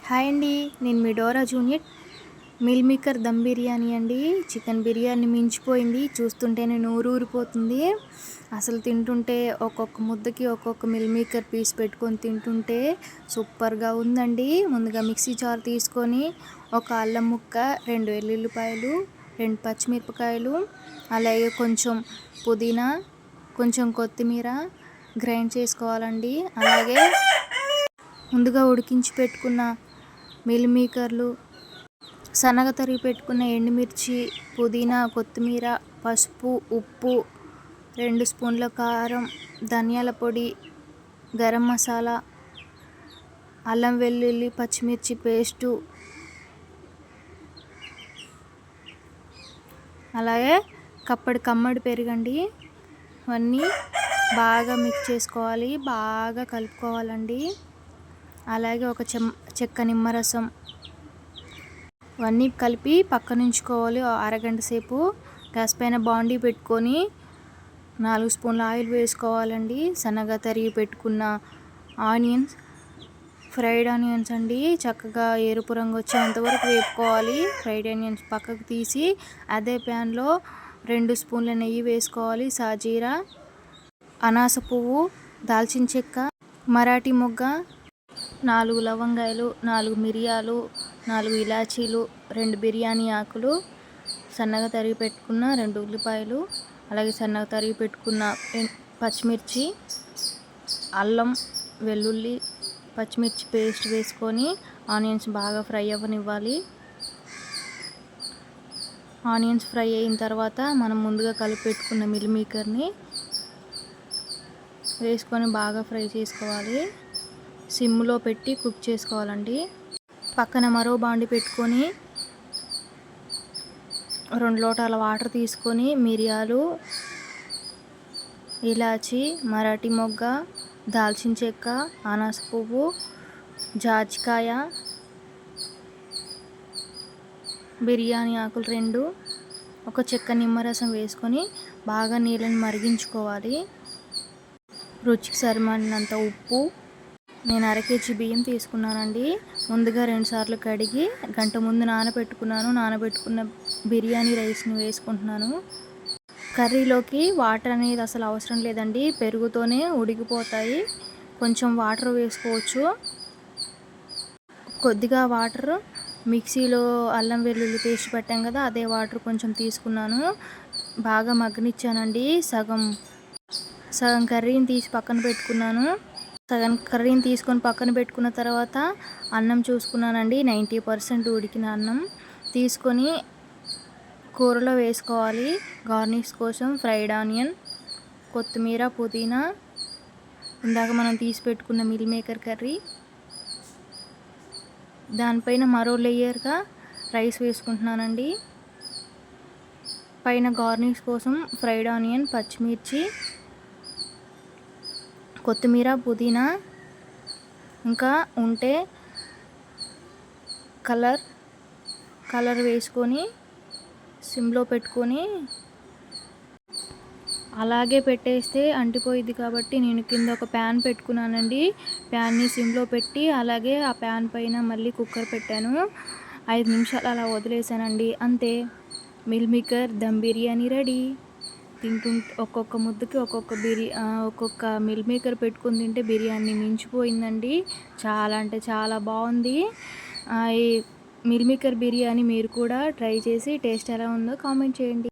Hi అండి, నేను మీ Dora junior. Meal maker dum biryani అండి. చికెన్ బిర్యానీ మించిపోయింది. చూస్తుంటేనే నోరు ఊరిపోతుంది. అసలు తింటుంటే ఒక్కొక్క ముద్దకి ఒక్కొక్క మిల్ మేకర్ పీస్ పెట్టుకొని తింటుంటే సూపర్గా ఉందండి. ముందుగా మిక్సీ జార్ తీసుకొని ఒక అల్లం ముక్క, 2 వెల్లుల్లిపాయలు, 2 పచ్చిమిరపకాయలు, అలాగే కొంచెం పుదీనా, కొంచెం కొత్తిమీర గ్రైండ్ చేసుకోవాలండి. అలాగే ముందుగా ఉడికించి పెట్టుకున్న మిల్ మేకర్లు, సన్నగా తరిగి పెట్టుకున్న ఎండుమిర్చి, పుదీనా, కొత్తిమీర, పసుపు, ఉప్పు, 2 స్పూన్ల కారం, ధనియాల పొడి, గరం మసాలా, అల్లం వెల్లుల్లి పచ్చిమిర్చి పేస్టు, అలాగే కమ్మడి పెరుగండి. ఇవన్నీ బాగా మిక్స్ చేసుకోవాలి, బాగా కలుపుకోవాలండి. అలాగే ఒక చెక్క నిమ్మరసం, ఇవన్నీ కలిపి పక్కన ఉంచుకోవాలి. అరగంట సేపు గ్యాస్ పైన బాండీ పెట్టుకొని 4 స్పూన్ల ఆయిల్ వేసుకోవాలండి. సన్నగా తరిగి పెట్టుకున్న ఆనియన్స్, ఫ్రైడ్ ఆనియన్స్ అండి, చక్కగా ఎరుపు రంగు వచ్చేంత వరకు వేపుకోవాలి. ఫ్రైడ్ ఆనియన్స్ పక్కకు తీసి అదే ప్యాన్లో 2 స్పూన్ల నెయ్యి వేసుకోవాలి. సాజీరా, అనాస పువ్వు, దాల్చిన చెక్క, మరాఠీ మొగ్గ, 4 లవంగాయలు, 4 మిరియాలు, 4 ఇలాచీలు, 2 బిర్యానీ ఆకులు, సన్నగా తరిగి పెట్టుకున్న 2 ఉల్లిపాయలు, అలాగే సన్నగా తరిగి పెట్టుకున్న పచ్చిమిర్చి, అల్లం వెల్లుల్లి పచ్చిమిర్చి పేస్ట్ వేసుకొని ఆనియన్స్ బాగా ఫ్రై అవ్వనివ్వాలి. ఆనియన్స్ ఫ్రై అయిన తర్వాత మనం ముందుగా కలిపి పెట్టుకున్న మిల్ మేకర్ని వేసుకొని బాగా ఫ్రై చేసుకోవాలి. సిమ్లో పెట్టి కుక్ చేసుకోవాలండి. పక్కన మరో బాండి పెట్టుకొని 2 లోటాల వాటర్ తీసుకొని మిరియాలు, ఇలాచి, మరాఠీ మొగ్గ, దాల్చిన చెక్క, అనాస పువ్వు, జాజికాయ, బిర్యానీ ఆకులు 2, ఒక చెక్క నిమ్మరసం వేసుకొని బాగా నీళ్ళని మరిగించుకోవాలి. రుచికి సరిపడినంత ఉప్పు. నేను 1/2 కేజీ బియ్యం తీసుకున్నానండి. ముందుగా 2 సార్లు కడిగి గంట ముందు నానబెట్టుకున్న బిర్యానీ రైస్ని వేసుకుంటున్నాను. కర్రీలోకి వాటర్ అనేది అసలు అవసరం లేదండి, పెరుగుతోనే ఉడికిపోతాయి. కొంచెం వాటర్ వేసుకోవచ్చు. కొద్దిగా వాటర్ మిక్సీలో అల్లం వెల్లుల్లి పేస్ట్ పెట్టాం కదా, అదే వాటర్ కొంచెం తీసుకున్నాను. బాగా మగ్గనిచ్చానండి. సగం కర్రీని తీసి పక్కన పెట్టుకున్నాను. సగం కర్రీని తీసుకొని పక్కన పెట్టుకున్న తర్వాత అన్నం చూసుకున్నానండి. 90% ఉడికిన అన్నం తీసుకొని కూరలో వేసుకోవాలి. గార్నిష్ కోసం ఫ్రైడ్ ఆనియన్, కొత్తిమీర, పుదీనా, ఇందాక మనం తీసి పెట్టుకున్న మిల్ మేకర్ కర్రీ, దానిపైన మరో లేయర్గా రైస్ వేసుకుంటున్నానండి. పైన గార్నిష్ కోసం ఫ్రైడ్ ఆనియన్, పచ్చిమిర్చి, కొత్తిమీర, పుదీనా, ఇంకా ఉంటే కలర్ వేసుకొని సిమ్లో పెట్టుకొని అలాగే పెట్టేస్తే అంటిపోయిద్ది. కాబట్టి నేను కింద ఒక ప్యాన్ పెట్టుకున్నానండి. ప్యాన్ని సిమ్లో పెట్టి అలాగే ఆ ప్యాన్ పైన మళ్ళీ కుక్కర్ పెట్టాను. 5 నిమిషాలు అలా వదిలేసానండి. అంతే, meal maker dum biryani ready. తింటుంటే ఒక్కొక్క ముద్దకి ఒక్కొక్క మిల్ మేకర్ పెట్టుకొని తింటే బిర్యానీ మించిపోయిందండి. చాలా అంటే చాలా బాగుంది. ఈ మిల్ మేకర్ బిర్యానీ మీరు కూడా ట్రై చేసి టేస్ట్ ఎలా ఉందో కామెంట్ చేయండి.